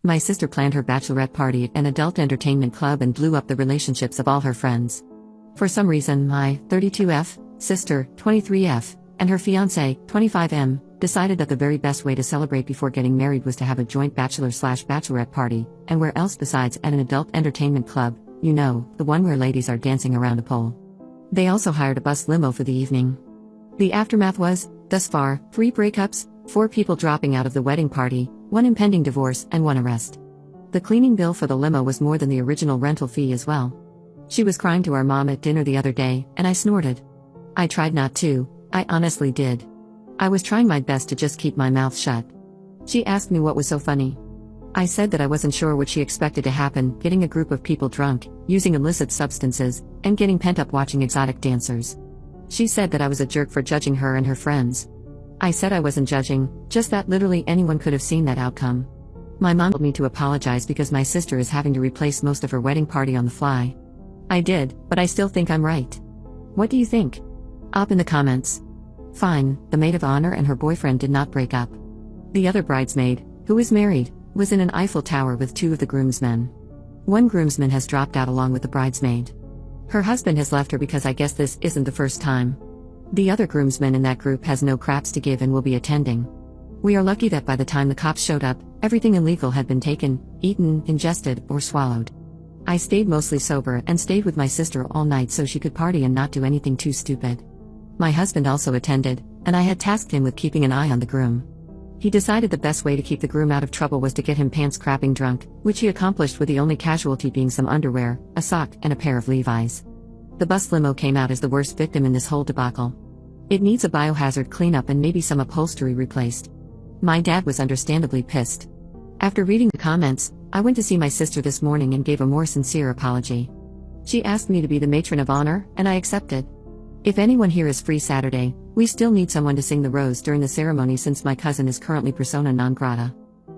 My sister planned her bachelorette party at an adult entertainment club and blew up the relationships of all her friends. For some reason, my 32F sister, 23F, and her fiancé, 25M, decided that the very best way to celebrate before getting married was to have a joint bachelor/bachelorette party, and where else besides at an adult entertainment club, you know, the one where ladies are dancing around a pole. They also hired a bus limo for the evening. The aftermath was, thus far, 3 breakups, 4 people dropping out of the wedding party, 1 impending divorce, and 1 arrest. The cleaning bill for the limo was more than the original rental fee as well. She was crying to our mom at dinner the other day, and I snorted. I tried not to, I honestly did. I was trying my best to just keep my mouth shut. She asked me what was so funny. I said that I wasn't sure what she expected to happen, getting a group of people drunk, using illicit substances, and getting pent up watching exotic dancers. She said that I was a jerk for judging her and her friends. I said I wasn't judging, just that literally anyone could have seen that outcome. My mom told me to apologize because my sister is having to replace most of her wedding party on the fly. I did, but I still think I'm right. What do you think? Up in the comments. Fine, the maid of honor and her boyfriend did not break up. The other bridesmaid, who is married, was in an Eiffel Tower with 2 of the groomsmen. One groomsman has dropped out along with the bridesmaid. Her husband has left her because I guess this isn't the first time. The other groomsman in that group has no craps to give and will be attending. We are lucky that by the time the cops showed up, everything illegal had been taken, eaten, ingested, or swallowed. I stayed mostly sober and stayed with my sister all night so she could party and not do anything too stupid. My husband also attended, and I had tasked him with keeping an eye on the groom. He decided the best way to keep the groom out of trouble was to get him pants crapping drunk, which he accomplished with the only casualty being some underwear, a sock, and a pair of Levi's. The bus limo came out as the worst victim in this whole debacle. It needs a biohazard cleanup and maybe some upholstery replaced. My dad was understandably pissed. After reading the comments, I went to see my sister this morning and gave a more sincere apology. She asked me to be the matron of honor, and I accepted. If anyone here is free Saturday, we still need someone to sing the rose during the ceremony since my cousin is currently persona non grata.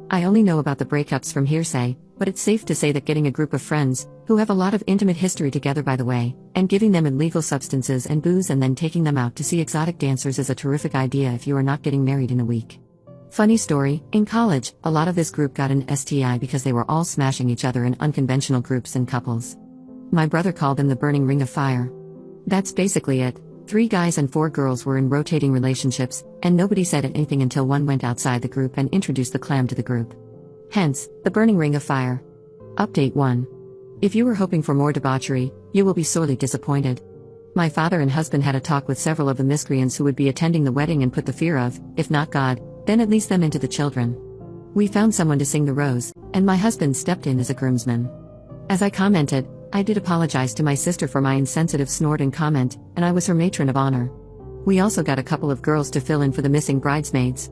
I only know about the breakups from hearsay, but it's safe to say that getting a group of friends, who have a lot of intimate history together by the way, and giving them illegal substances and booze and then taking them out to see exotic dancers is a terrific idea if you are not getting married in a week. Funny story, in college, a lot of this group got an STI because they were all smashing each other in unconventional groups and couples. My brother called them the burning ring of fire. That's basically it. 3 guys and 4 girls were in rotating relationships, and nobody said anything until one went outside the group and introduced the clam to the group. Hence, the burning ring of fire. Update 1. If you were hoping for more debauchery, you will be sorely disappointed. My father and husband had a talk with several of the miscreants who would be attending the wedding and put the fear of, if not God, then at least them into the children. We found someone to sing the rose, and my husband stepped in as a groomsman. As I commented, I did apologize to my sister for my insensitive snort and comment, and I was her matron of honor. We also got a couple of girls to fill in for the missing bridesmaids.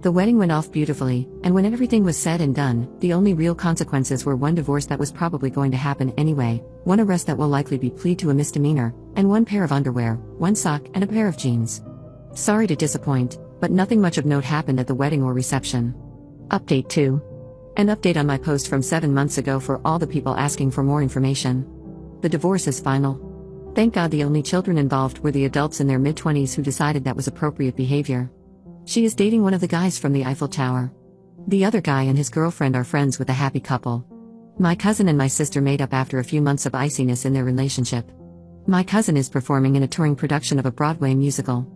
The wedding went off beautifully, and when everything was said and done, the only real consequences were 1 divorce that was probably going to happen anyway, 1 arrest that will likely be plead to a misdemeanor, and 1 pair of underwear, 1 sock, and a pair of jeans. Sorry to disappoint, but nothing much of note happened at the wedding or reception. Update 2. An update on my post from 7 months ago for all the people asking for more information. The divorce is final. Thank God the only children involved were the adults in their mid-20s who decided that was appropriate behavior. She is dating one of the guys from the Eiffel Tower. The other guy and his girlfriend are friends with the happy couple. My cousin and my sister made up after a few months of iciness in their relationship. My cousin is performing in a touring production of a Broadway musical.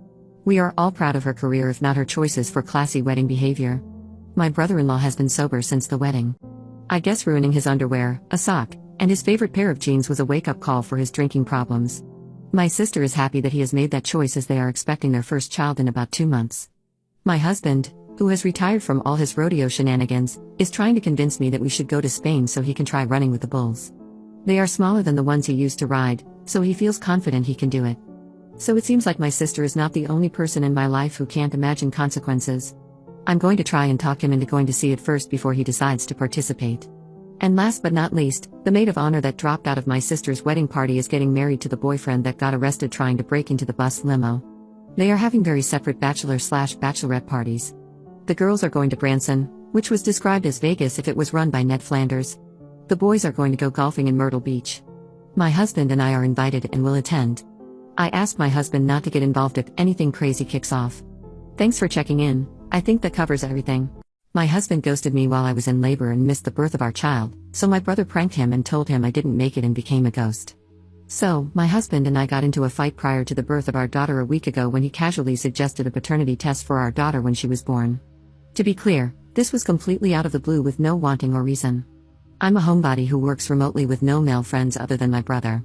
We are all proud of her career if not her choices for classy wedding behavior. My brother-in-law has been sober since the wedding. I guess ruining his underwear, a sock, and his favorite pair of jeans was a wake-up call for his drinking problems. My sister is happy that he has made that choice as they are expecting their first child in about 2 months. My husband, who has retired from all his rodeo shenanigans, is trying to convince me that we should go to Spain so he can try running with the bulls. They are smaller than the ones he used to ride, so he feels confident he can do it. So it seems like my sister is not the only person in my life who can't imagine consequences. I'm going to try and talk him into going to see it first before he decides to participate. And last but not least, the maid of honor that dropped out of my sister's wedding party is getting married to the boyfriend that got arrested trying to break into the bus limo. They are having very separate bachelor/bachelorette parties. The girls are going to Branson, which was described as Vegas if it was run by Ned Flanders. The boys are going to go golfing in Myrtle Beach. My husband and I are invited and will attend. I asked my husband not to get involved if anything crazy kicks off. Thanks for checking in. I think that covers everything. My husband ghosted me while I was in labor and missed the birth of our child, so my brother pranked him and told him I didn't make it and became a ghost. So, my husband and I got into a fight prior to the birth of our daughter a week ago when he casually suggested a paternity test for our daughter when she was born. To be clear, this was completely out of the blue with no wanting or reason. I'm a homebody who works remotely with no male friends other than my brother.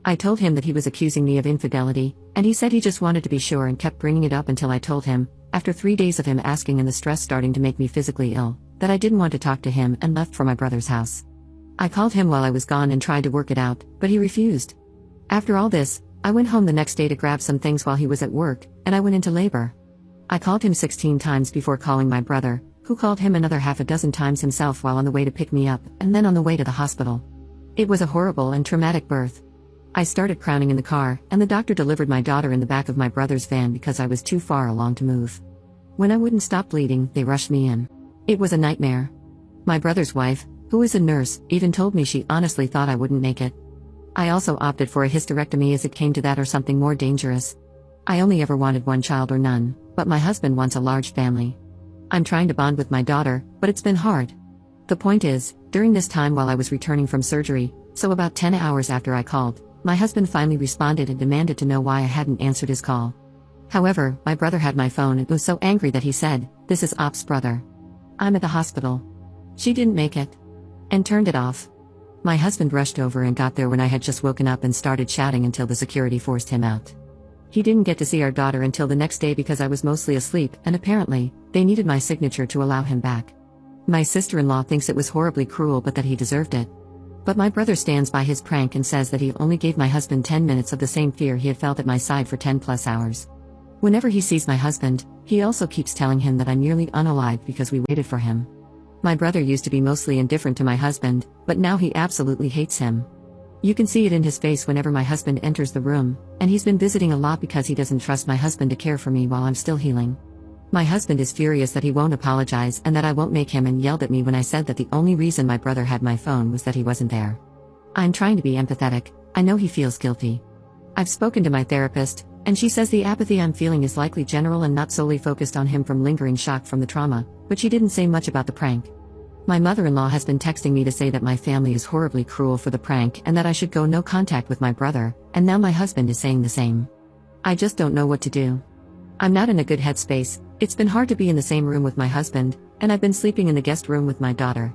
I told him that he was accusing me of infidelity, and he said he just wanted to be sure and kept bringing it up until I told him, after 3 days of him asking and the stress starting to make me physically ill, that I didn't want to talk to him and left for my brother's house. I called him while I was gone and tried to work it out, but he refused. After all this, I went home the next day to grab some things while he was at work, and I went into labor. I called him 16 times before calling my brother, who called him another half a dozen times himself while on the way to pick me up, and then on the way to the hospital. It was a horrible and traumatic birth. I started crowning in the car, and the doctor delivered my daughter in the back of my brother's van because I was too far along to move. When I wouldn't stop bleeding, they rushed me in. It was a nightmare. My brother's wife, who is a nurse, even told me she honestly thought I wouldn't make it. I also opted for a hysterectomy as it came to that or something more dangerous. I only ever wanted one child or none, but my husband wants a large family. I'm trying to bond with my daughter, but it's been hard. The point is, during this time while I was returning from surgery, so about 10 hours after I called, my husband finally responded and demanded to know why I hadn't answered his call. However, my brother had my phone and was so angry that he said, "This is Op's brother. I'm at the hospital. She didn't make it." And turned it off. My husband rushed over and got there when I had just woken up and started shouting until the security forced him out. He didn't get to see our daughter until the next day because I was mostly asleep, and apparently, they needed my signature to allow him back. My sister-in-law thinks it was horribly cruel but that he deserved it. But my brother stands by his prank and says that he only gave my husband 10 minutes of the same fear he had felt at my side for 10+ hours. Whenever he sees my husband, he also keeps telling him that I'm nearly unalived because we waited for him. My brother used to be mostly indifferent to my husband, but now he absolutely hates him. You can see it in his face whenever my husband enters the room, and he's been visiting a lot because he doesn't trust my husband to care for me while I'm still healing. My husband is furious that he won't apologize and that I won't make him, and yelled at me when I said that the only reason my brother had my phone was that he wasn't there. I'm trying to be empathetic. I know he feels guilty. I've spoken to my therapist, and she says the apathy I'm feeling is likely general and not solely focused on him from lingering shock from the trauma, but she didn't say much about the prank. My mother-in-law has been texting me to say that my family is horribly cruel for the prank and that I should go no contact with my brother, and now my husband is saying the same. I just don't know what to do. I'm not in a good headspace. It's been hard to be in the same room with my husband, and I've been sleeping in the guest room with my daughter.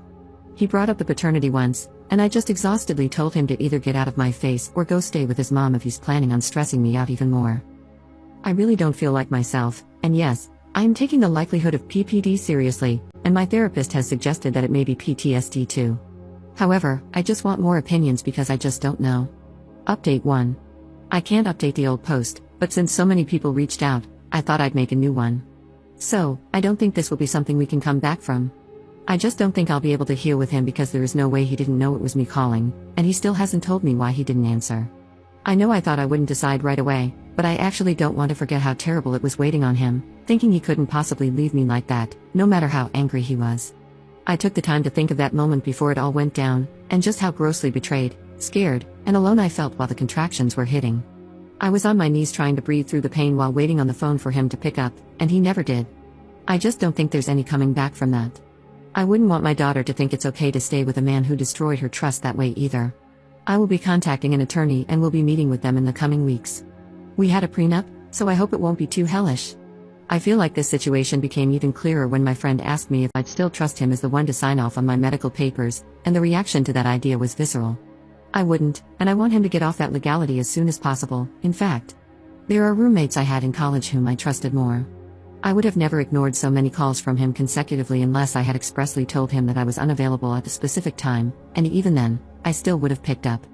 He brought up the paternity once, and I just exhaustedly told him to either get out of my face or go stay with his mom if he's planning on stressing me out even more. I really don't feel like myself, and yes, I am taking the likelihood of PPD seriously, and my therapist has suggested that it may be PTSD too. However, I just want more opinions because I just don't know. Update 1. I can't update the old post, but since so many people reached out, I thought I'd make a new one. So, I don't think this will be something we can come back from. I just don't think I'll be able to heal with him because there is no way he didn't know it was me calling, and he still hasn't told me why he didn't answer. I know I thought I wouldn't decide right away, but I actually don't want to forget how terrible it was waiting on him, thinking he couldn't possibly leave me like that, no matter how angry he was. I took the time to think of that moment before it all went down, and just how grossly betrayed, scared, and alone I felt while the contractions were hitting. I was on my knees trying to breathe through the pain while waiting on the phone for him to pick up, and he never did. I just don't think there's any coming back from that. I wouldn't want my daughter to think it's okay to stay with a man who destroyed her trust that way either. I will be contacting an attorney and will be meeting with them in the coming weeks. We had a prenup, so I hope it won't be too hellish. I feel like this situation became even clearer when my friend asked me if I'd still trust him as the one to sign off on my medical papers, and the reaction to that idea was visceral. I wouldn't, and I want him to get off that legality as soon as possible. In fact, there are roommates I had in college whom I trusted more. I would have never ignored so many calls from him consecutively unless I had expressly told him that I was unavailable at the specific time, and even then, I still would have picked up.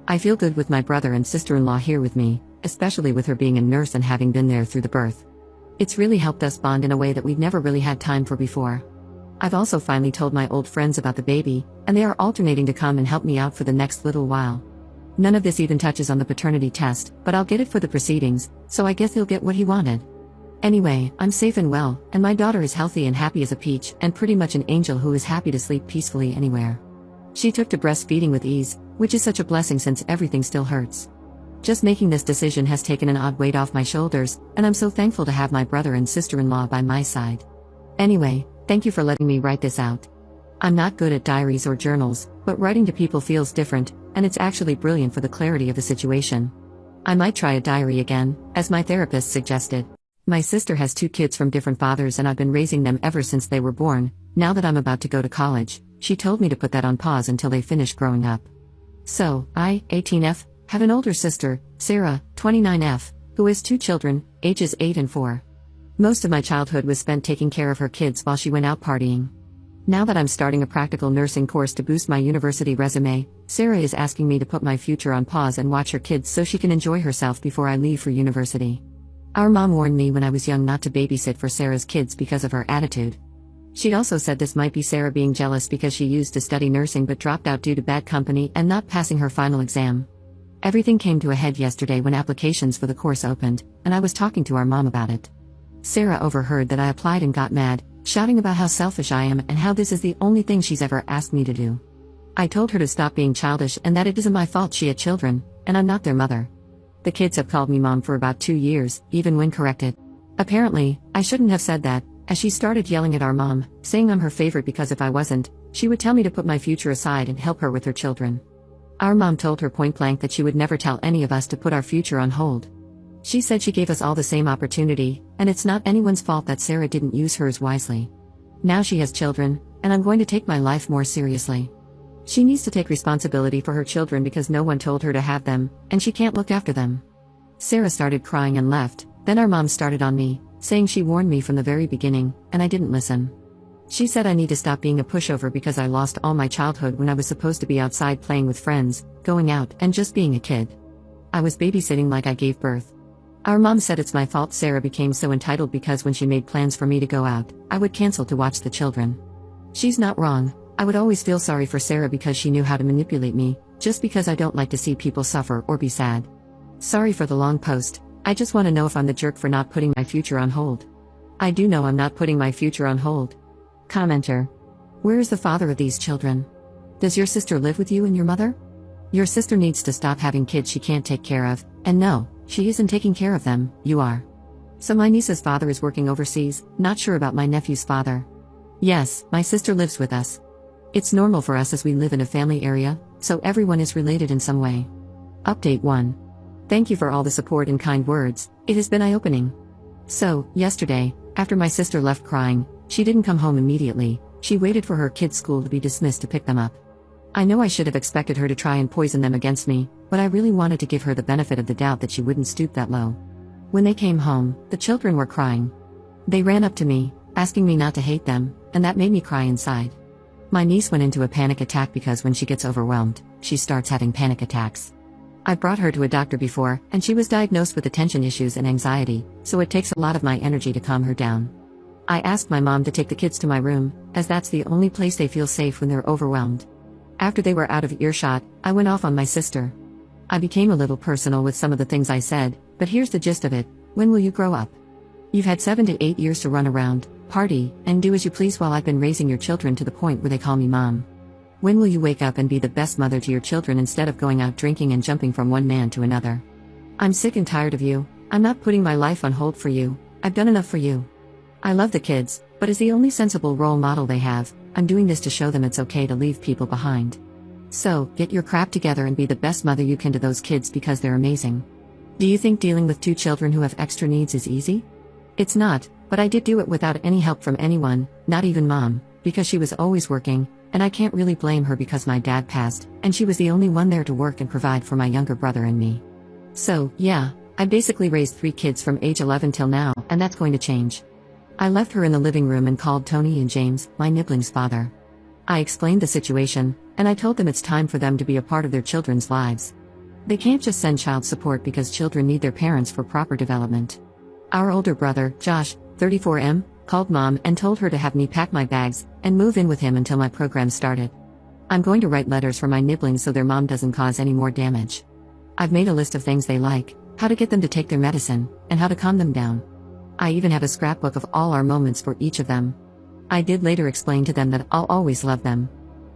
I feel good with my brother and sister-in-law here with me, especially with her being a nurse and having been there through the birth. It's really helped us bond in a way that we've never really had time for before. I've also finally told my old friends about the baby, and they are alternating to come and help me out for the next little while. None of this even touches on the paternity test, but I'll get it for the proceedings, so I guess he'll get what he wanted. Anyway, I'm safe and well, and my daughter is healthy and happy as a peach, and pretty much an angel who is happy to sleep peacefully anywhere. She took to breastfeeding with ease, which is such a blessing since everything still hurts. Just making this decision has taken an odd weight off my shoulders, and I'm so thankful to have my brother and sister-in-law by my side. Anyway, Thank you for letting me write this out. I'm not good at diaries or journals, but writing to people feels different, and it's actually brilliant for the clarity of the situation. I might try a diary again, as my therapist suggested. My sister has 2 kids from different fathers and I've been raising them ever since they were born. Now that I'm about to go to college, she told me to put that on pause until they finish growing up. So, I, 18F, have an older sister, Sarah, 29F, who has 2 children, ages 8 and 4. Most of my childhood was spent taking care of her kids while she went out partying. Now that I'm starting a practical nursing course to boost my university resume, Sarah is asking me to put my future on pause and watch her kids so she can enjoy herself before I leave for university. Our mom warned me when I was young not to babysit for Sarah's kids because of her attitude. She also said this might be Sarah being jealous because she used to study nursing but dropped out due to bad company and not passing her final exam. Everything came to a head yesterday when applications for the course opened, and I was talking to our mom about it. Sarah overheard that I applied and got mad, shouting about how selfish I am and how this is the only thing she's ever asked me to do. I told her to stop being childish and that it isn't my fault she had children, and I'm not their mother. The kids have called me mom for about 2 years, even when corrected. Apparently, I shouldn't have said that, as she started yelling at our mom, saying I'm her favorite because if I wasn't, she would tell me to put my future aside and help her with her children. Our mom told her point blank that she would never tell any of us to put our future on hold. She said she gave us all the same opportunity, and it's not anyone's fault that Sarah didn't use hers wisely. Now she has children, and I'm going to take my life more seriously. She needs to take responsibility for her children because no one told her to have them, and she can't look after them. Sarah started crying and left, then our mom started on me, saying she warned me from the very beginning, and I didn't listen. She said I need to stop being a pushover because I lost all my childhood when I was supposed to be outside playing with friends, going out, and just being a kid. I was babysitting like I gave birth. Our mom said it's my fault Sarah became so entitled because when she made plans for me to go out, I would cancel to watch the children. She's not wrong. I would always feel sorry for Sarah because she knew how to manipulate me, just because I don't like to see people suffer or be sad. Sorry for the long post. I just want to know if I'm the jerk for not putting my future on hold. I do know I'm not putting my future on hold. Commenter. Where is the father of these children? Does your sister live with you and your mother? Your sister needs to stop having kids she can't take care of, and no, she isn't taking care of them, you are. So my niece's father is working overseas, not sure about my nephew's father. Yes, my sister lives with us. It's normal for us as we live in a family area, so everyone is related in some way. Update 1. Thank you for all the support and kind words, it has been eye-opening. So, yesterday, after my sister left crying, she didn't come home immediately, she waited for her kids' school to be dismissed to pick them up. I know I should have expected her to try and poison them against me, but I really wanted to give her the benefit of the doubt that she wouldn't stoop that low. When they came home, the children were crying. They ran up to me, asking me not to hate them, and that made me cry inside. My niece went into a panic attack because when she gets overwhelmed, she starts having panic attacks. I brought her to a doctor before, and she was diagnosed with attention issues and anxiety, so it takes a lot of my energy to calm her down. I asked my mom to take the kids to my room, as that's the only place they feel safe when they're overwhelmed. After they were out of earshot, I went off on my sister. I became a little personal with some of the things I said, but here's the gist of it: when will you grow up? You've had 7 to 8 years to run around, party, and do as you please while I've been raising your children to the point where they call me mom. When will you wake up and be the best mother to your children instead of going out drinking and jumping from one man to another? I'm sick and tired of you. I'm not putting my life on hold for you. I've done enough for you. I love the kids, but as the only sensible role model they have, I'm doing this to show them it's okay to leave people behind. So, get your crap together and be the best mother you can to those kids because they're amazing. Do you think dealing with 2 children who have extra needs is easy? It's not, but I did do it without any help from anyone, not even mom, because she was always working, and I can't really blame her because my dad passed, and she was the only one there to work and provide for my younger brother and me. So, yeah, I basically raised 3 kids from age 11 till now, and that's going to change. I left her in the living room and called Tony and James, my nibbling's father. I explained the situation, and I told them it's time for them to be a part of their children's lives. They can't just send child support because children need their parents for proper development. Our older brother, Josh, 34M, called mom and told her to have me pack my bags and move in with him until my program started. I'm going to write letters for my nibblings so their mom doesn't cause any more damage. I've made a list of things they like, how to get them to take their medicine, and how to calm them down. I even have a scrapbook of all our moments for each of them. I did later explain to them that I'll always love them.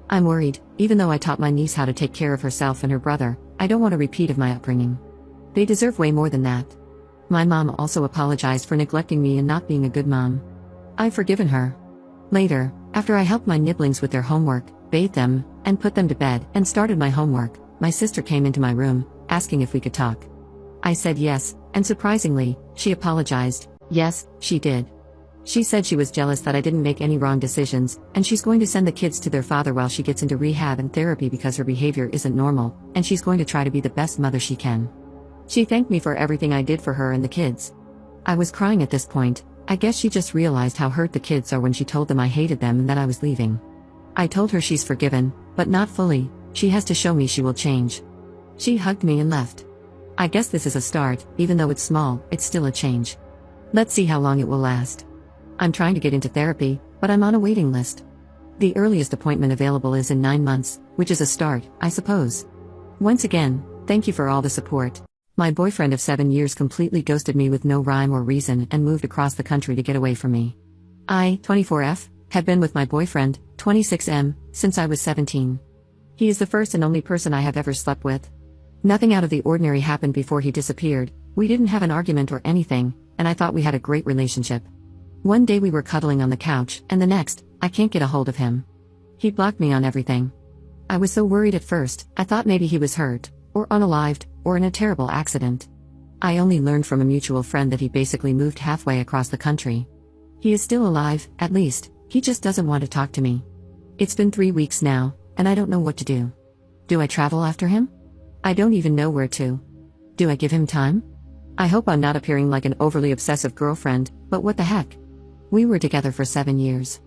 I'm worried, even though I taught my niece how to take care of herself and her brother, I don't want a repeat of my upbringing. They deserve way more than that. My mom also apologized for neglecting me and not being a good mom. I've forgiven her. Later, after I helped my nibblings with their homework, bathed them, and put them to bed, and started my homework, my sister came into my room, asking if we could talk. I said yes, and surprisingly, she apologized. Yes, she did. She said she was jealous that I didn't make any wrong decisions, and she's going to send the kids to their father while she gets into rehab and therapy because her behavior isn't normal, and she's going to try to be the best mother she can. She thanked me for everything I did for her and the kids. I was crying at this point. I guess she just realized how hurt the kids are when she told them I hated them and that I was leaving. I told her she's forgiven, but not fully. She has to show me she will change. She hugged me and left. I guess this is a start, even though it's small, it's still a change. Let's see how long it will last. I'm trying to get into therapy, but I'm on a waiting list. The earliest appointment available is in 9 months, which is a start, I suppose. Once again, thank you for all the support. My boyfriend of 7 years completely ghosted me with no rhyme or reason and moved across the country to get away from me. I, 24F, have been with my boyfriend, 26M, since I was 17. He is the first and only person I have ever slept with. Nothing out of the ordinary happened before he disappeared. We didn't have an argument or anything, and I thought we had a great relationship. One day we were cuddling on the couch, and the next, I can't get a hold of him. He blocked me on everything. I was so worried at first, I thought maybe he was hurt, or unalived, or in a terrible accident. I only learned from a mutual friend that he basically moved halfway across the country. He is still alive, at least, he just doesn't want to talk to me. It's been 3 weeks now, and I don't know what to do. Do I travel after him? I don't even know where to. Do I give him time? I hope I'm not appearing like an overly obsessive girlfriend, but what the heck? We were together for 7 years.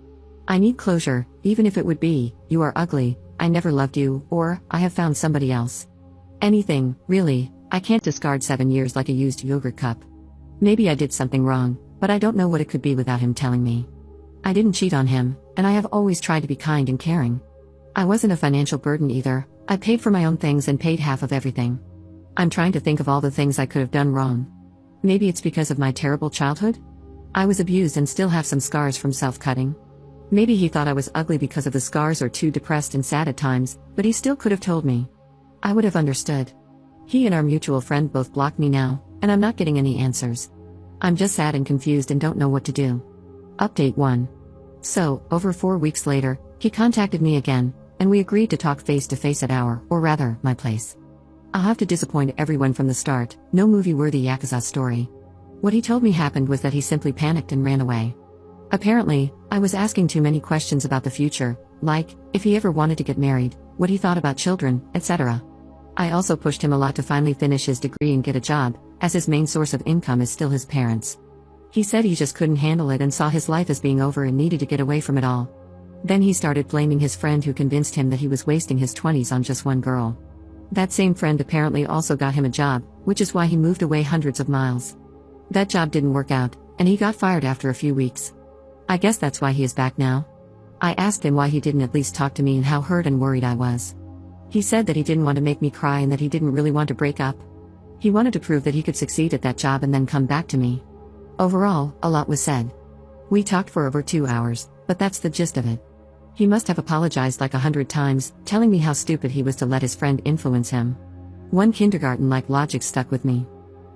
I need closure, even if it would be, you are ugly, I never loved you, or, I have found somebody else. Anything, really. I can't discard 7 years like a used yogurt cup. Maybe I did something wrong, but I don't know what it could be without him telling me. I didn't cheat on him, and I have always tried to be kind and caring. I wasn't a financial burden either. I paid for my own things and paid half of everything. I'm trying to think of all the things I could have done wrong. Maybe it's because of my terrible childhood? I was abused and still have some scars from self-cutting. Maybe he thought I was ugly because of the scars or too depressed and sad at times, but he still could have told me. I would have understood. He and our mutual friend both blocked me now, and I'm not getting any answers. I'm just sad and confused and don't know what to do. Update 1. So, over 4 weeks later, he contacted me again, and we agreed to talk face to face at my place. I'll have to disappoint everyone from the start, no movie-worthy Yakuza story. What he told me happened was that he simply panicked and ran away. Apparently, I was asking too many questions about the future, like, if he ever wanted to get married, what he thought about children, etc. I also pushed him a lot to finally finish his degree and get a job, as his main source of income is still his parents. He said he just couldn't handle it and saw his life as being over and needed to get away from it all. Then he started blaming his friend who convinced him that he was wasting his 20s on just one girl. That same friend apparently also got him a job, which is why he moved away hundreds of miles. That job didn't work out, and he got fired after a few weeks. I guess that's why he is back now. I asked him why he didn't at least talk to me and how hurt and worried I was. He said that he didn't want to make me cry and that he didn't really want to break up. He wanted to prove that he could succeed at that job and then come back to me. Overall, a lot was said. We talked for over 2 hours, but that's the gist of it. He must have apologized like 100 times, telling me how stupid he was to let his friend influence him. One kindergarten-like logic stuck with me.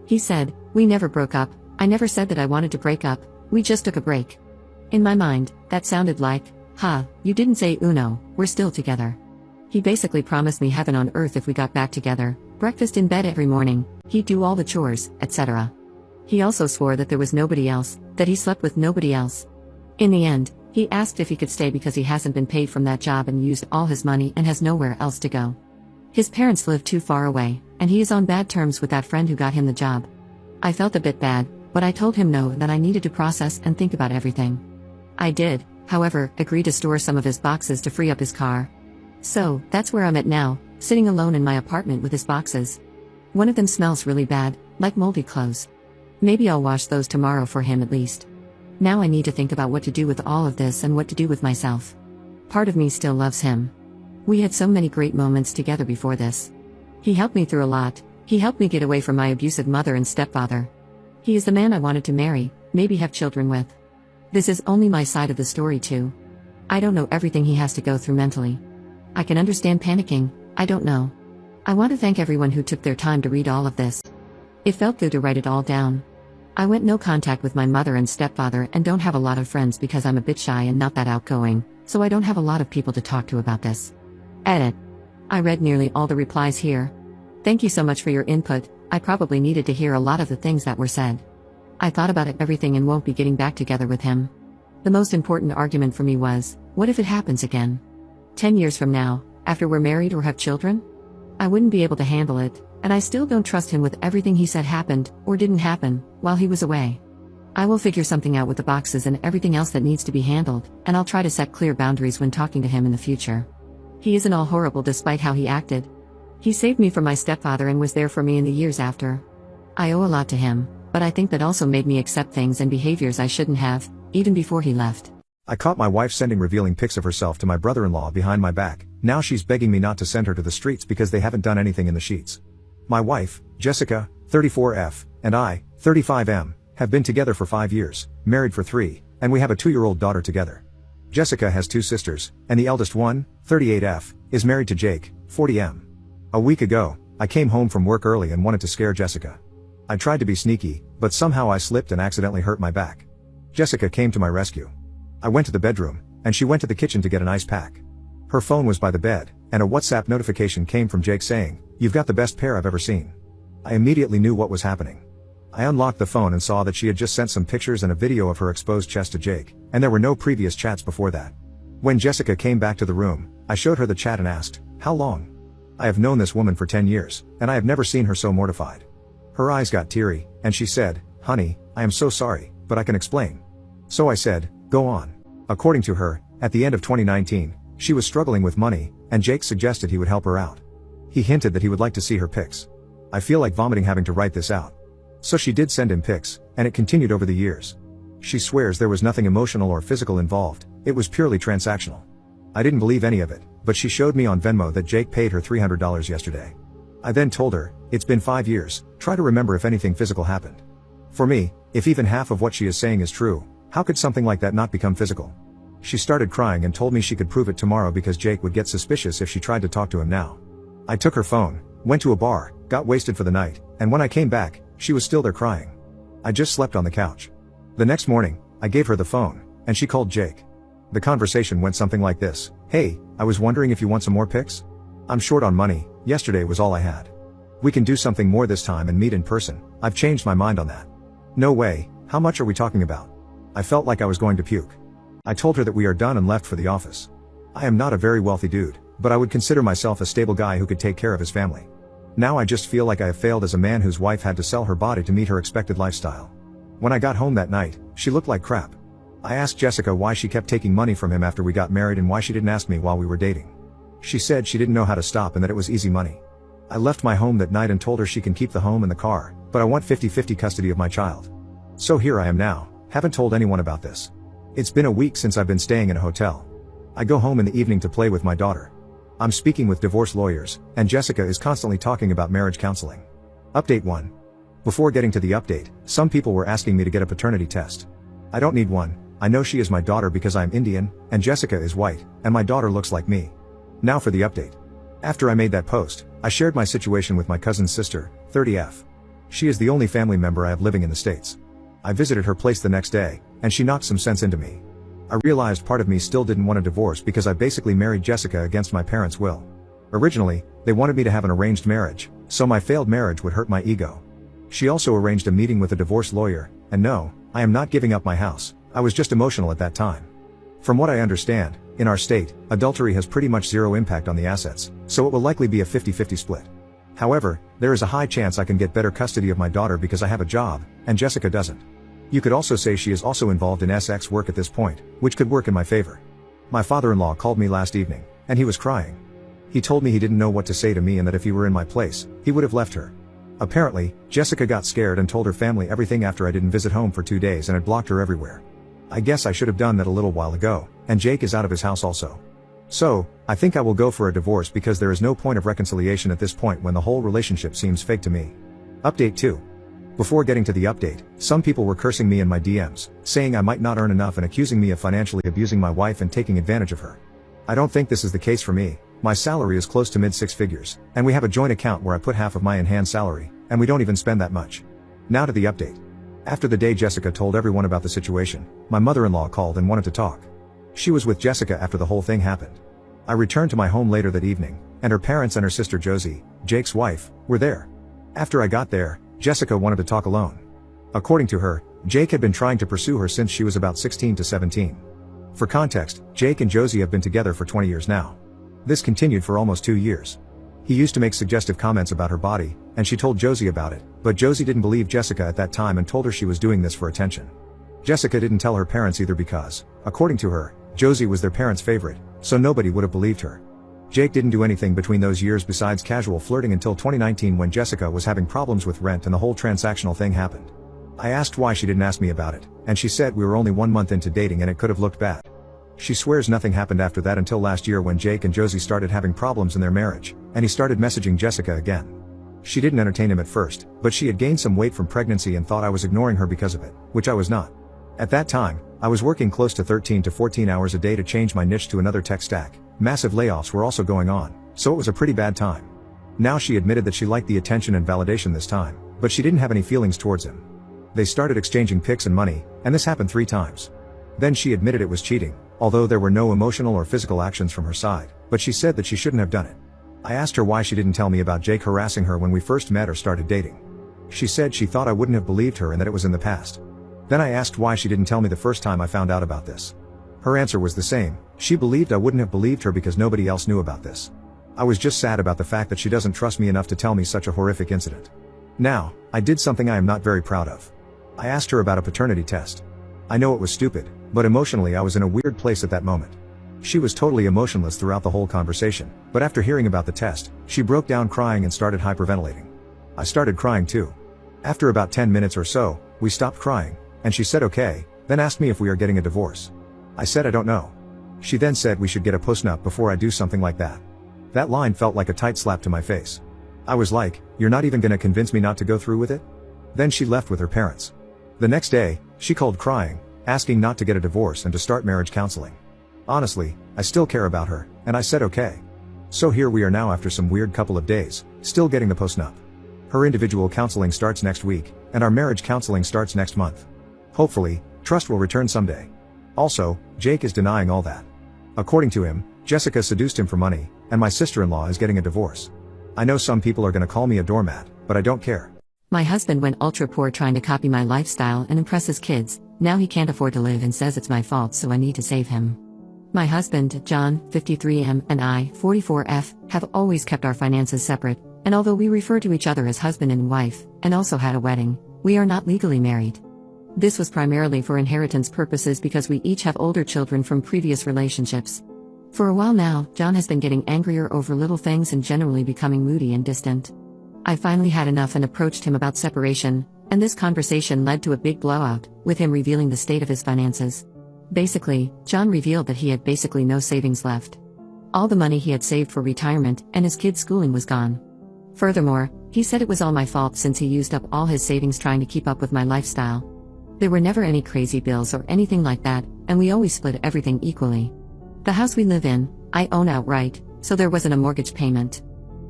He said, "We never broke up, I never said that I wanted to break up, we just took a break." In my mind, that sounded like, you didn't say uno, we're still together. He basically promised me heaven on earth if we got back together, breakfast in bed every morning, he'd do all the chores, etc. He also swore that there was nobody else, that he slept with nobody else. In the end, he asked if he could stay because he hasn't been paid from that job and used all his money and has nowhere else to go. His parents live too far away, and he is on bad terms with that friend who got him the job. I felt a bit bad, but I told him no, that I needed to process and think about everything. I did, however, agree to store some of his boxes to free up his car. So, that's where I'm at now, sitting alone in my apartment with his boxes. One of them smells really bad, like moldy clothes. Maybe I'll wash those tomorrow for him at least. Now I need to think about what to do with all of this and what to do with myself. Part of me still loves him. We had so many great moments together before this. He helped me through a lot. He helped me get away from my abusive mother and stepfather. He is the man I wanted to marry, maybe have children with. This is only my side of the story too. I don't know everything he has to go through mentally. I can understand panicking, I don't know. I want to thank everyone who took their time to read all of this. It felt good to write it all down. I went no contact with my mother and stepfather and don't have a lot of friends because I'm a bit shy and not that outgoing, so I don't have a lot of people to talk to about this. Edit. I read nearly all the replies here. Thank you so much for your input. I probably needed to hear a lot of the things that were said. I thought about everything and won't be getting back together with him. The most important argument for me was, what if it happens again? 10 years from now, after we're married or have children? I wouldn't be able to handle it, and I still don't trust him with everything he said happened, or didn't happen, while he was away. I will figure something out with the boxes and everything else that needs to be handled, and I'll try to set clear boundaries when talking to him in the future. He isn't all horrible despite how he acted. He saved me from my stepfather and was there for me in the years after. I owe a lot to him, but I think that also made me accept things and behaviors I shouldn't have, even before he left. I caught my wife sending revealing pics of herself to my brother-in-law behind my back. Now she's begging me not to send her to the streets because they haven't done anything in the sheets. My wife, Jessica, 34F, and I, 35M, have been together for 5 years, married for 3, and we have a 2-year-old daughter together. Jessica has 2 sisters, and the eldest one, 38F, is married to Jake, 40M. A week ago, I came home from work early and wanted to scare Jessica. I tried to be sneaky, but somehow I slipped and accidentally hurt my back. Jessica came to my rescue. I went to the bedroom, and she went to the kitchen to get an ice pack. Her phone was by the bed, and a WhatsApp notification came from Jake saying, "You've got the best pair I've ever seen." I immediately knew what was happening. I unlocked the phone and saw that she had just sent some pictures and a video of her exposed chest to Jake, and there were no previous chats before that. When Jessica came back to the room, I showed her the chat and asked, "How long?" I have known this woman for 10 years, and I have never seen her so mortified. Her eyes got teary, and she said, "Honey, I am so sorry, but I can explain." So I said, "Go on." According to her, at the end of 2019, she was struggling with money, and Jake suggested he would help her out. He hinted that he would like to see her pics. I feel like vomiting having to write this out. So she did send him pics, and it continued over the years. She swears there was nothing emotional or physical involved, it was purely transactional. I didn't believe any of it, but she showed me on Venmo that Jake paid her $300 yesterday. I then told her, "It's been 5 years, try to remember if anything physical happened." For me, if even half of what she is saying is true, how could something like that not become physical? She started crying and told me she could prove it tomorrow because Jake would get suspicious if she tried to talk to him now. I took her phone, went to a bar, got wasted for the night, and when I came back, she was still there crying. I just slept on the couch. The next morning, I gave her the phone, and she called Jake. The conversation went something like this: "Hey, I was wondering if you want some more pics? I'm short on money, yesterday was all I had. We can do something more this time and meet in person, I've changed my mind on that." "No way, how much are we talking about?" I felt like I was going to puke. I told her that we are done and left for the office. I am not a very wealthy dude, but I would consider myself a stable guy who could take care of his family. Now I just feel like I have failed as a man whose wife had to sell her body to meet her expected lifestyle. When I got home that night, she looked like crap. I asked Jessica why she kept taking money from him after we got married and why she didn't ask me while we were dating. She said she didn't know how to stop and that it was easy money. I left my home that night and told her she can keep the home and the car, but I want 50-50 custody of my child. So here I am now, haven't told anyone about this. It's been a week since I've been staying in a hotel. I go home in the evening to play with my daughter. I'm speaking with divorce lawyers, and Jessica is constantly talking about marriage counseling. Update 1. Before getting to the update, some people were asking me to get a paternity test. I don't need one, I know she is my daughter because I'm Indian, and Jessica is white, and my daughter looks like me. Now for the update. After I made that post, I shared my situation with my cousin's sister, 30F. She is the only family member I have living in the States. I visited her place the next day, and she knocked some sense into me. I realized part of me still didn't want a divorce because I basically married Jessica against my parents' will. Originally, they wanted me to have an arranged marriage, so my failed marriage would hurt my ego. She also arranged a meeting with a divorce lawyer, and no, I am not giving up my house, I was just emotional at that time. From what I understand, in our state, adultery has pretty much zero impact on the assets, so it will likely be a 50-50 split. However, there is a high chance I can get better custody of my daughter because I have a job, and Jessica doesn't. You could also say she is also involved in sex work at this point, which could work in my favor. My father-in-law called me last evening, and he was crying. He told me he didn't know what to say to me and that if he were in my place, he would have left her. Apparently, Jessica got scared and told her family everything after I didn't visit home for 2 days and had blocked her everywhere. I guess I should have done that a little while ago, and Jake is out of his house also. So, I think I will go for a divorce because there is no point of reconciliation at this point when the whole relationship seems fake to me. Update 2. Before getting to the update, some people were cursing me in my DMs, saying I might not earn enough and accusing me of financially abusing my wife and taking advantage of her. I don't think this is the case for me. My salary is close to mid-6 figures, and we have a joint account where I put half of my in-hand salary, and we don't even spend that much. Now to the update. After the day Jessica told everyone about the situation, my mother-in-law called and wanted to talk. She was with Jessica after the whole thing happened. I returned to my home later that evening, and her parents and her sister Josie, Jake's wife, were there. After I got there, Jessica wanted to talk alone. According to her, Jake had been trying to pursue her since she was about 16 to 17. For context, Jake and Josie have been together for 20 years now. This continued for almost 2 years. He used to make suggestive comments about her body, and she told Josie about it, but Josie didn't believe Jessica at that time and told her she was doing this for attention. Jessica didn't tell her parents either because, according to her, Josie was their parents' favorite, so nobody would have believed her. Jake didn't do anything between those years besides casual flirting until 2019 when Jessica was having problems with rent and the whole transactional thing happened. I asked why she didn't ask me about it, and she said we were only 1 month into dating and it could have looked bad. She swears nothing happened after that until last year when Jake and Josie started having problems in their marriage, and he started messaging Jessica again. She didn't entertain him at first, but she had gained some weight from pregnancy and thought I was ignoring her because of it, which I was not. At that time, I was working close to 13 to 14 hours a day to change my niche to another tech stack. Massive layoffs were also going on, so it was a pretty bad time. Now she admitted that she liked the attention and validation this time, but she didn't have any feelings towards him. They started exchanging pics and money, and this happened 3 times. Then she admitted it was cheating, although there were no emotional or physical actions from her side, but she said that she shouldn't have done it. I asked her why she didn't tell me about Jake harassing her when we first met or started dating. She said she thought I wouldn't have believed her and that it was in the past. Then I asked why she didn't tell me the first time I found out about this. Her answer was the same: she believed I wouldn't have believed her because nobody else knew about this. I was just sad about the fact that she doesn't trust me enough to tell me such a horrific incident. Now, I did something I am not very proud of. I asked her about a paternity test. I know it was stupid, but emotionally I was in a weird place at that moment. She was totally emotionless throughout the whole conversation, but after hearing about the test, she broke down crying and started hyperventilating. I started crying too. After about 10 minutes or so, we stopped crying, and she said okay, then asked me if we are getting a divorce. I said I don't know. She then said we should get a postnup before I do something like that. That line felt like a tight slap to my face. I was like, you're not even gonna convince me not to go through with it? Then she left with her parents. The next day, she called crying, asking not to get a divorce and to start marriage counseling. Honestly, I still care about her, and I said okay. So here we are now after some weird couple of days, still getting the postnup. Her individual counseling starts next week, and our marriage counseling starts next month. Hopefully, trust will return someday. Also, Jake is denying all that. According to him, Jessica seduced him for money, and my sister-in-law is getting a divorce. I know some people are gonna call me a doormat, but I don't care. My husband went ultra poor trying to copy my lifestyle and impress his kids. Now he can't afford to live and says it's my fault, so I need to save him. My husband, John, 53M, and I, 44F, have always kept our finances separate, and although we refer to each other as husband and wife, and also had a wedding, we are not legally married. This was primarily for inheritance purposes because we each have older children from previous relationships. For a while now, John has been getting angrier over little things and generally becoming moody and distant. I finally had enough and approached him about separation, and this conversation led to a big blowout, with him revealing the state of his finances. Basically, John revealed that he had basically no savings left. All the money he had saved for retirement and his kids' schooling was gone. Furthermore, he said it was all my fault since he used up all his savings trying to keep up with my lifestyle. There were never any crazy bills or anything like that, and we always split everything equally. The house we live in, I own outright, so there wasn't a mortgage payment.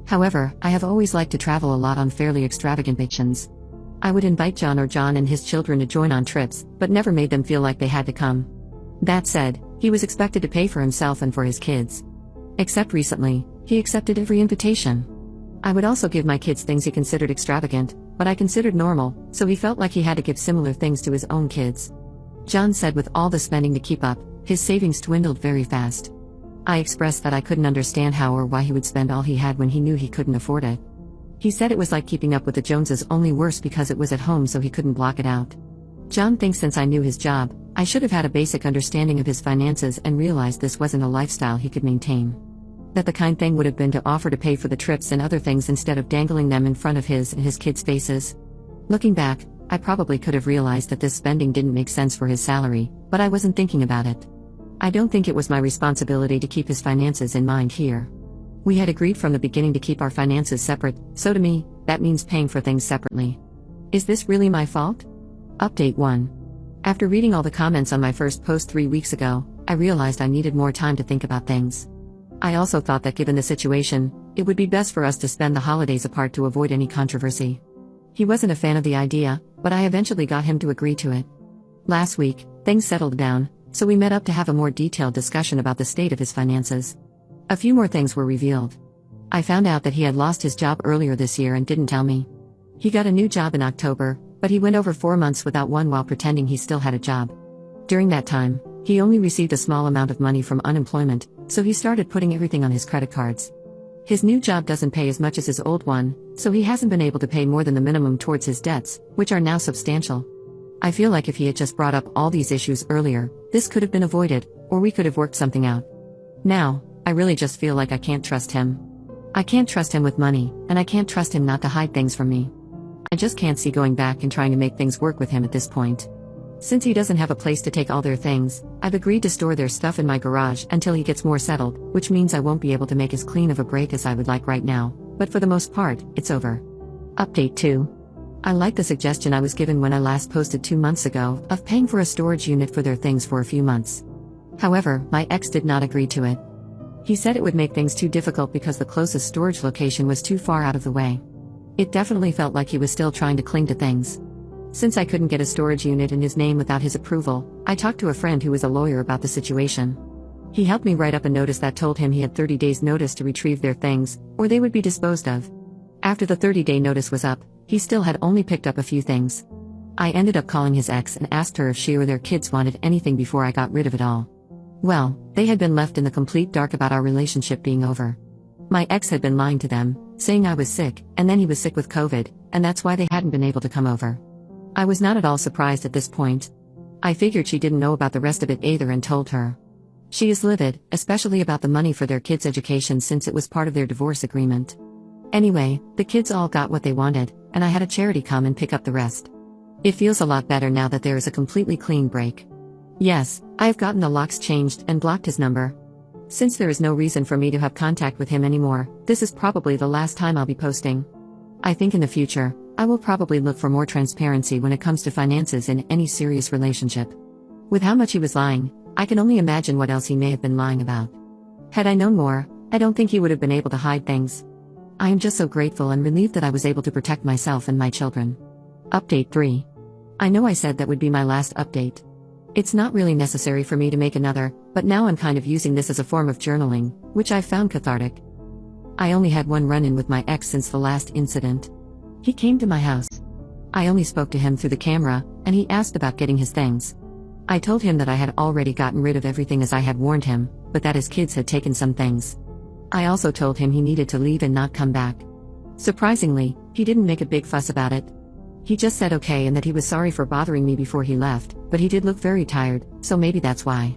However, I have always liked to travel a lot on fairly extravagant vacations. I would invite John or John and his children to join on trips, but never made them feel like they had to come. That said, he was expected to pay for himself and for his kids. Except recently, he accepted every invitation. I would also give my kids things he considered extravagant, but I considered normal, so he felt like he had to give similar things to his own kids. John said with all the spending to keep up, his savings dwindled very fast. I expressed that I couldn't understand how or why he would spend all he had when he knew he couldn't afford it. He said it was like keeping up with the Joneses, only worse because it was at home so he couldn't block it out. John thinks since I knew his job, I should have had a basic understanding of his finances and realized this wasn't a lifestyle he could maintain. That the kind thing would have been to offer to pay for the trips and other things instead of dangling them in front of his and his kids' faces. Looking back, I probably could have realized that this spending didn't make sense for his salary, but I wasn't thinking about it. I don't think it was my responsibility to keep his finances in mind here. We had agreed from the beginning to keep our finances separate, so to me, that means paying for things separately. Is this really my fault? Update 1. After reading all the comments on my first post 3 weeks ago, I realized I needed more time to think about things. I also thought that given the situation, it would be best for us to spend the holidays apart to avoid any controversy. He wasn't a fan of the idea, but I eventually got him to agree to it. Last week, things settled down, so we met up to have a more detailed discussion about the state of his finances. A few more things were revealed. I found out that he had lost his job earlier this year and didn't tell me. He got a new job in October, but he went over 4 months without one while pretending he still had a job. During that time, he only received a small amount of money from unemployment, so he started putting everything on his credit cards. His new job doesn't pay as much as his old one, so he hasn't been able to pay more than the minimum towards his debts, which are now substantial. I feel like if he had just brought up all these issues earlier, this could have been avoided, or we could have worked something out. Now, I really just feel like I can't trust him. I can't trust him with money, and I can't trust him not to hide things from me. I just can't see going back and trying to make things work with him at this point. Since he doesn't have a place to take all their things, I've agreed to store their stuff in my garage until he gets more settled, which means I won't be able to make as clean of a break as I would like right now, but for the most part, it's over. Update 2. I like the suggestion I was given when I last posted 2 months ago, of paying for a storage unit for their things for a few months. However, my ex did not agree to it. He said it would make things too difficult because the closest storage location was too far out of the way. It definitely felt like he was still trying to cling to things. Since I couldn't get a storage unit in his name without his approval, I talked to a friend who is a lawyer about the situation. He helped me write up a notice that told him he had 30 days notice to retrieve their things, or they would be disposed of. After the 30-day notice was up, he still had only picked up a few things. I ended up calling his ex and asked her if she or their kids wanted anything before I got rid of it all. Well, they had been left in the complete dark about our relationship being over. My ex had been lying to them, saying I was sick, and then he was sick with COVID, and that's why they hadn't been able to come over. I was not at all surprised at this point. I figured she didn't know about the rest of it either and told her. She is livid, especially about the money for their kids' education since it was part of their divorce agreement. Anyway, the kids all got what they wanted, and I had a charity come and pick up the rest. It feels a lot better now that there is a completely clean break. Yes, I have gotten the locks changed and blocked his number. Since there is no reason for me to have contact with him anymore, this is probably the last time I'll be posting. I think in the future, I will probably look for more transparency when it comes to finances in any serious relationship. With how much he was lying, I can only imagine what else he may have been lying about. Had I known more, I don't think he would have been able to hide things. I am just so grateful and relieved that I was able to protect myself and my children. Update 3. I know I said that would be my last update. It's not really necessary for me to make another, but now I'm kind of using this as a form of journaling, which I've found cathartic. I only had one run-in with my ex since the last incident. He came to my house. I only spoke to him through the camera, and he asked about getting his things. I told him that I had already gotten rid of everything as I had warned him, but that his kids had taken some things. I also told him he needed to leave and not come back. Surprisingly, he didn't make a big fuss about it. He just said okay and that he was sorry for bothering me before he left, but he did look very tired, so maybe that's why.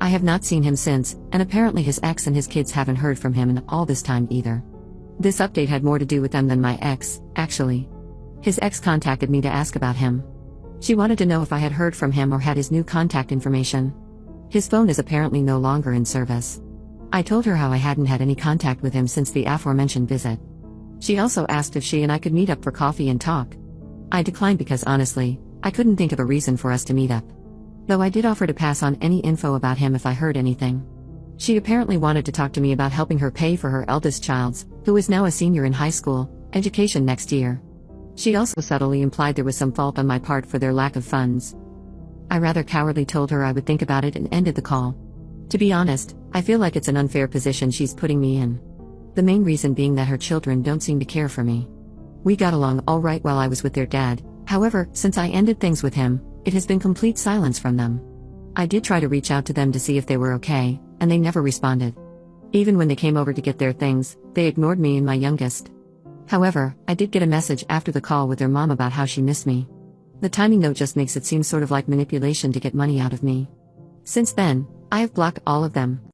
I have not seen him since, and apparently his ex and his kids haven't heard from him in all this time either. This update had more to do with them than my ex, actually. His ex contacted me to ask about him. She wanted to know if I had heard from him or had his new contact information. His phone is apparently no longer in service. I told her how I hadn't had any contact with him since the aforementioned visit. She also asked if she and I could meet up for coffee and talk. I declined because honestly, I couldn't think of a reason for us to meet up. Though I did offer to pass on any info about him if I heard anything. She apparently wanted to talk to me about helping her pay for her eldest child's, who is now a senior in high school, education next year. She also subtly implied there was some fault on my part for their lack of funds. I rather cowardly told her I would think about it and ended the call. To be honest, I feel like it's an unfair position she's putting me in. The main reason being that her children don't seem to care for me. We got along all right while I was with their dad, however, since I ended things with him, it has been complete silence from them. I did try to reach out to them to see if they were okay, and they never responded. Even when they came over to get their things, they ignored me and my youngest. However, I did get a message after the call with their mom about how she missed me. The timing note just makes it seem sort of like manipulation to get money out of me. Since then, I have blocked all of them.